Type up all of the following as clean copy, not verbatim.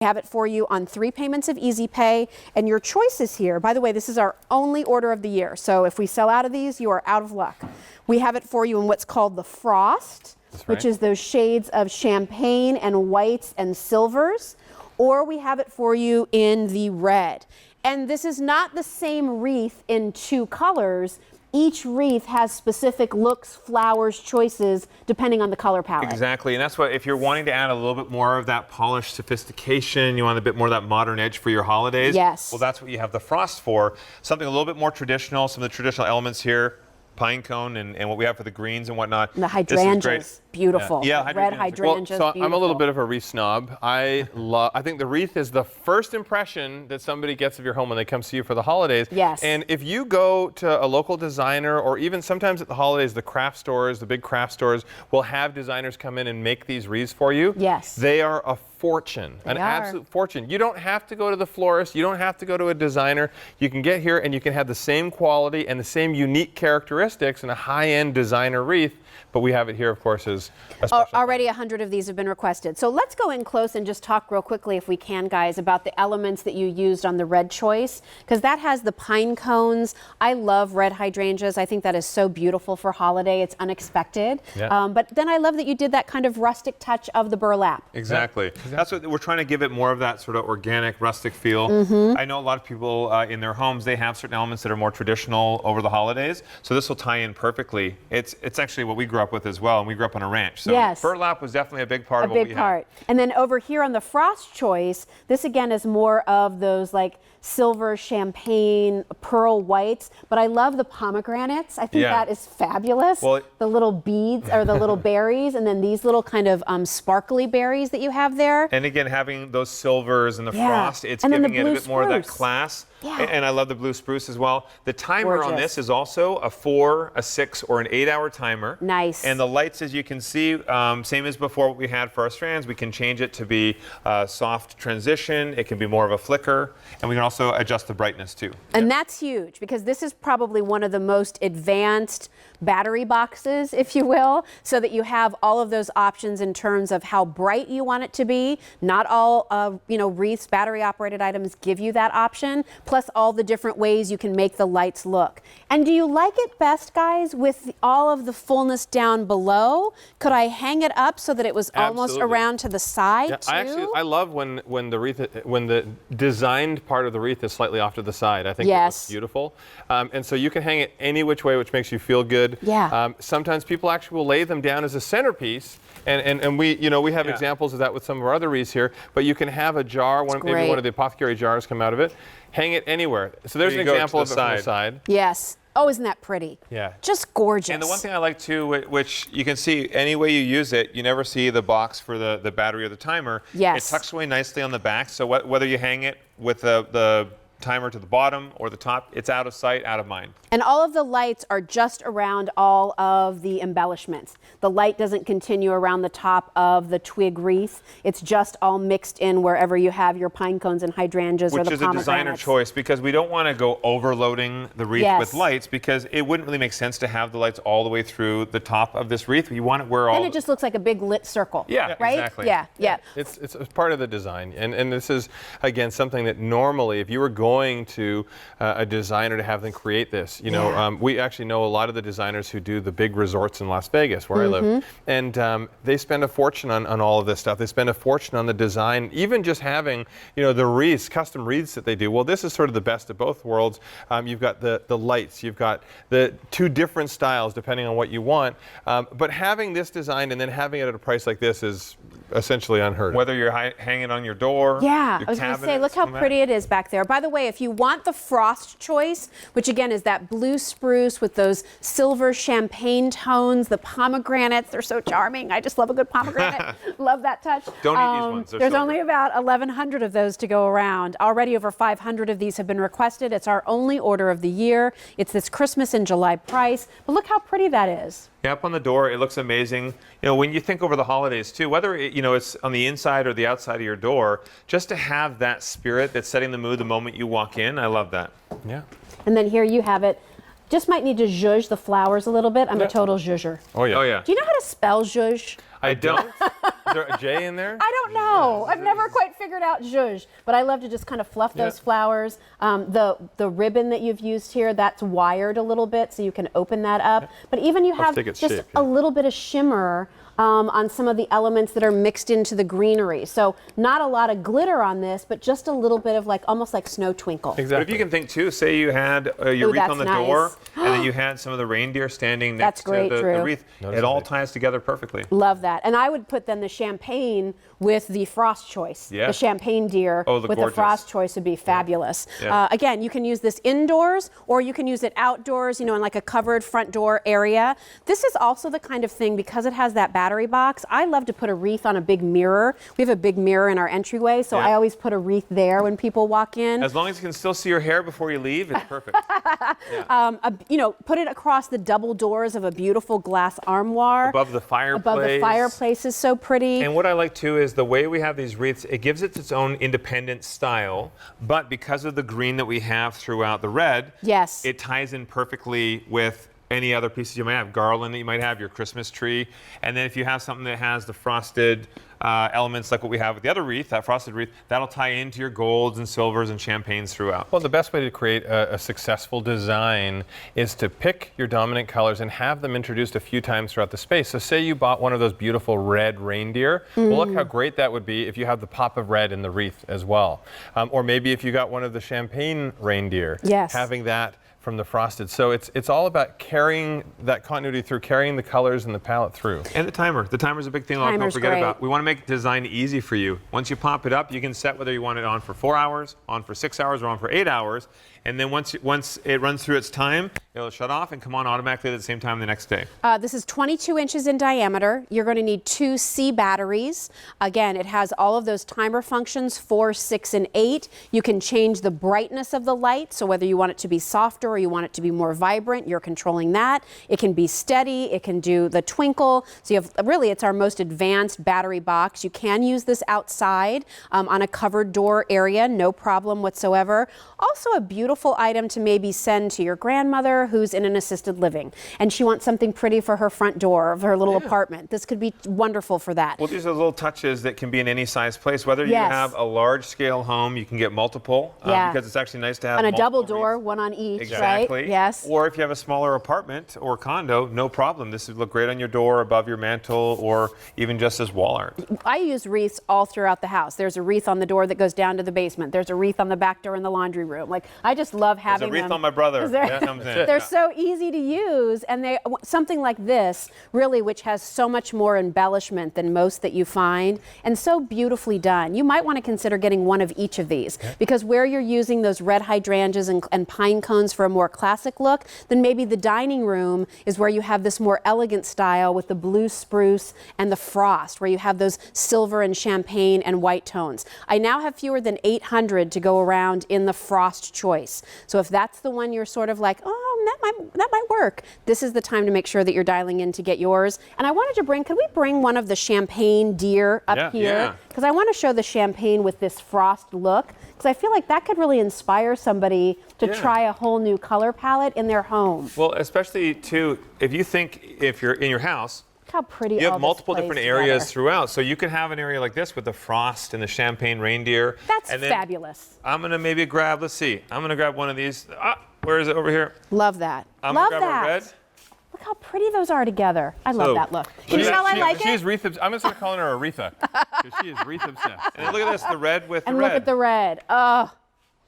We have it for you on 3 payments of Easy Pay, and your choices here. By the way, this is our only order of the year, so if we sell out of these, you are out of luck. We have it for you in what's called the Frost, which is those shades of champagne and whites and silvers, or we have it for you in the red. And this is not the same wreath in 2 colors. Each wreath has specific looks, flowers, choices, depending on the color palette. Exactly, and that's what, if you're wanting to add a little bit more of that polished sophistication, you want a bit more of that modern edge for your holidays. Yes. Well, that's what you have the Frost for. Something a little bit more traditional, some of the traditional elements here, pine cone and what we have for the greens and whatnot. And the hydrangeas, beautiful. Yeah, red hydrangeas, well, so beautiful. I'm a little bit of a wreath snob. I think the wreath is the first impression that somebody gets of your home when they come see you for the holidays. Yes. And if you go to a local designer, or even sometimes at the holidays, the craft stores, the big craft stores will have designers come in and make these wreaths for you. Yes. They are a fortune, an absolute fortune. You don't have to go to the florist. You don't have to go to a designer. You can get here and you can have the same quality and the same unique characteristics in a high-end designer wreath. But we have it here, of course, as a special. Already 100 of these have been requested. So let's go in close and just talk real quickly, if we can, guys, about the elements that you used on the red choice, because that has the pine cones. I love red hydrangeas. I think that is so beautiful for holiday. It's unexpected. Yeah. But then I love that you did that kind of rustic touch of the burlap. Exactly. That's what we're trying to give it, more of that sort of organic, rustic feel. I know a lot of people in their homes, they have certain elements that are more traditional over the holidays. So this will tie in perfectly. It's actually what we grew up with as well, and we grew up on a ranch. So yes. burlap was definitely a big part of what we had. And then over here on the Frost choice, this again is more of those like silver, champagne, pearl whites, but I love the pomegranates. I think that is fabulous. Well, the little beads or the little berries, and then these little kind of sparkly berries that you have there. And again, having those silvers and the frost, it's giving it a bit more of that class. Yeah. And I love the blue spruce as well. The timer on this is also a 4, a 6, or an 8-hour timer. Nice. And the lights, as you can see, same as before what we had for our strands, we can change it to be soft transition. It can be more of a flicker. And we can also adjust the brightness too. And that's huge, because this is probably one of the most advanced battery boxes, if you will, so that you have all of those options in terms of how bright you want it to be. Not all wreaths, battery operated items give you that option, plus all the different ways you can make the lights look. And do you like it best, guys, with all of the fullness down below? Could I hang it up so that it was almost around to the side too? I love when the designed part of the wreath is slightly off to the side. I think it looks beautiful. And so you can hang it any which way, which makes you feel good. Yeah. Sometimes people actually will lay them down as a centerpiece, and we have examples of that with some of our other wreaths here. But you can have a jar, maybe one of the apothecary jars come out of it. Hang it anywhere. So there's an example of it from the side. Yes. Oh, isn't that pretty? Yeah. Just gorgeous. And the one thing I like too, which you can see any way you use it, you never see the box for the battery or the timer. Yes. It tucks away nicely on the back, so whether you hang it with the timer to the bottom or the top, it's out of sight, out of mind. And all of the lights are just around all of the embellishments. The light doesn't continue around the top of the twig wreath. It's just all mixed in wherever you have your pine cones and hydrangeas or the pomegranates. Which is a designer choice, because we don't want to go overloading the wreath with lights, because it wouldn't really make sense to have the lights all the way through the top of this wreath. You want it where all... And it just looks like a big lit circle. Yeah, right? Exactly. Yeah. It's part of the design. And this is, again, something that normally, if you were going to a designer to have them create this, we actually know a lot of the designers who do the big resorts in Las Vegas, where I live, and they spend a fortune on all of this stuff. They spend a fortune on the design, even just having, the wreaths, custom wreaths that they do. Well, this is sort of the best of both worlds. You've got the lights, you've got the 2 different styles depending on what you want, but having this designed and then having it at a price like this is essentially unheard of. Whether you're hanging on your door, yeah, your I was going to say, cabinets, look how pretty it is back there. By the way, if you want the Frost choice, which again is that blue spruce with those silver champagne tones, the pomegranates, they're so charming. I just love a good pomegranate. Love that touch. Don't eat these ones. There's only about 1,100 of those to go around. Already over 500 of these have been requested. It's our only order of the year. It's this Christmas in July price. But look how pretty that is. Yeah, up on the door, it looks amazing. When you think over the holidays too, whether it's on the inside or the outside of your door, just to have that spirit that's setting the mood the moment you walk in, I love that. Yeah. And then here you have it. Just might need to zhuzh the flowers a little bit. I'm a total zhuzher. Oh yeah. Oh yeah. Do you know how to spell zhuzh? I don't. Is there a J in there? I don't know. I've never quite figured out zhuzh, but I love to just kind of fluff those flowers. The ribbon that you've used here, that's wired a little bit, so you can open that up. But even you have just a little bit of shimmer on some of the elements that are mixed into the greenery. So not a lot of glitter on this, but just a little bit of like almost like snow twinkle. Exactly. But if you can think too, say you had your wreath on the door, and then you had some of the reindeer standing next to the wreath. It all ties together perfectly. Love that. And I would put then the champagne with the frost choice. Yeah. The champagne deer with the frost choice would be fabulous. Yeah. Again, you can use this indoors or you can use it outdoors, you know, in like a covered front door area. This is also the kind of thing, because it has that battery box, I love to put a wreath on a big mirror. We have a big mirror in our entryway, so I always put a wreath there when people walk in. As long as you can still see your hair before you leave, it's perfect. You know, put it across the double doors of a beautiful glass armoire. Above the fireplace. Above the fireplace is so pretty. And what I like too is the way we have these wreaths, it gives it its own independent style, but because of the green that we have throughout the red, it ties in perfectly with any other pieces you might have, garland that you might have, your Christmas tree. And then if you have something that has the frosted elements like what we have with the other wreath, that frosted wreath, that'll tie into your golds and silvers and champagnes throughout. Well, the best way to create a successful design is to pick your dominant colors and have them introduced a few times throughout the space. So say you bought one of those beautiful red reindeer. Well, look how great that would be if you have the pop of red in the wreath as well. Or maybe if you got one of the champagne reindeer, having that from the frosted. So it's all about carrying that continuity through, carrying the colors and the palette through. And the timer. The timer's a big thing a lot of people forget about. We want to make design easy for you. Once you pop it up, you can set whether you want it on for 4 hours, on for 6 hours, or on for 8 hours. And then once it runs through its time, it'll shut off and come on automatically at the same time the next day. This is 22 inches in diameter. You're going to need 2 C batteries. Again, it has all of those timer functions, 4, 6, and 8. You can change the brightness of the light, so whether you want it to be softer or you want it to be more vibrant, you're controlling that. It can be steady. It can do the twinkle. So you have, really, it's our most advanced battery box. You can use this outside on a covered door area, no problem whatsoever. Also a beautiful item to maybe send to your grandmother who's in an assisted living and she wants something pretty for her front door of her little apartment. This could be wonderful for that. Well, these are little touches that can be in any size place. Whether you have a large scale home, you can get multiple because it's actually nice to have on a double wreaths. door, one on each, Exactly. right? Yes. Or if you have a smaller apartment or condo, no problem. This would look great on your door, above your mantle, or even just as wall art. I use wreaths all throughout the house. There's a wreath on the door that goes down to the basement. There's a wreath on the back door in the laundry room. Like, I just love having them. There's a wreath on my brother. Comes in. They're so easy to use, and something like this, really, which has so much more embellishment than most that you find, and so beautifully done. You might want to consider getting one of each of these, because where you're using those red hydrangeas and pine cones for a more classic look, then maybe the dining room is where you have this more elegant style with the blue spruce and the frost, where you have those silver and champagne and white tones. I now have fewer than 800 to go around in the frost choice. So if that's the one you're sort of like, oh, that might work, this is the time to make sure that you're dialing in to get yours. And I wanted to could we bring one of the champagne deer up here? Because I want to show the champagne with this frost look, because I feel like that could really inspire somebody to try a whole new color palette in their home. Well, especially too, if you're in your house, how pretty you have multiple different areas throughout. So you could have an area like this with the frost and the champagne reindeer. That's fabulous. I'm going to maybe grab, let's see, I'm going to grab one of these. Where is it? Over here. Love that. I'm going to grab a red. Look how pretty those are together. I love that look. Can you tell I like it? She's wreath obsessed. I'm just going to call her Aretha, because she is wreath obsessed. And look at this, the red with the red. And look at the red. Oh.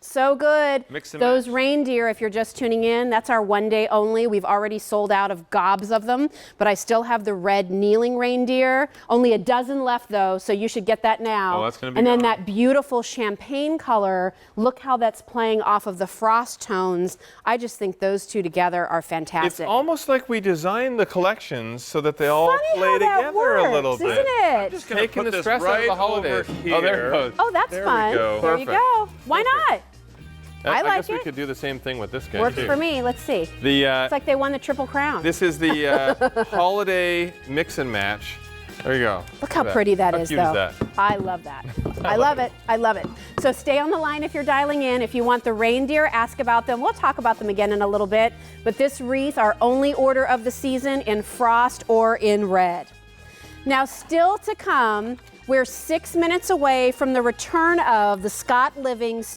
So good. Mix and Those match. reindeer, if you're just tuning in, that's our one day only. We've already sold out of gobs of them, but I still have the red kneeling reindeer. Only a dozen left though, so you should get that now. Oh, that's gonna be And then gone. that beautiful champagne color, look how that's playing off of the frost tones. I just think those two together are fantastic. It's almost like we designed the collections so that they all Funny play how that together works, a little bit. isn't it? I'm just gonna Taking put the this stress out of right the holidays. over here. Oh, there it goes. Oh, that's There we fun. go. There you Perfect. go. Why not? I like guess we it. could do the same thing with this guy. Works too. for me. Let's see. It's like they won the Triple Crown. This is the holiday mix and match. There you go. Look how pretty that is, How cute though. is that? I love that. I love it. I love it. So stay on the line if you're dialing in. If you want the reindeer, ask about them. We'll talk about them again in a little bit. But this wreath, our only order of the season, in frost or in red. Now, still to come, we're 6 minutes away from the return of the Scott Living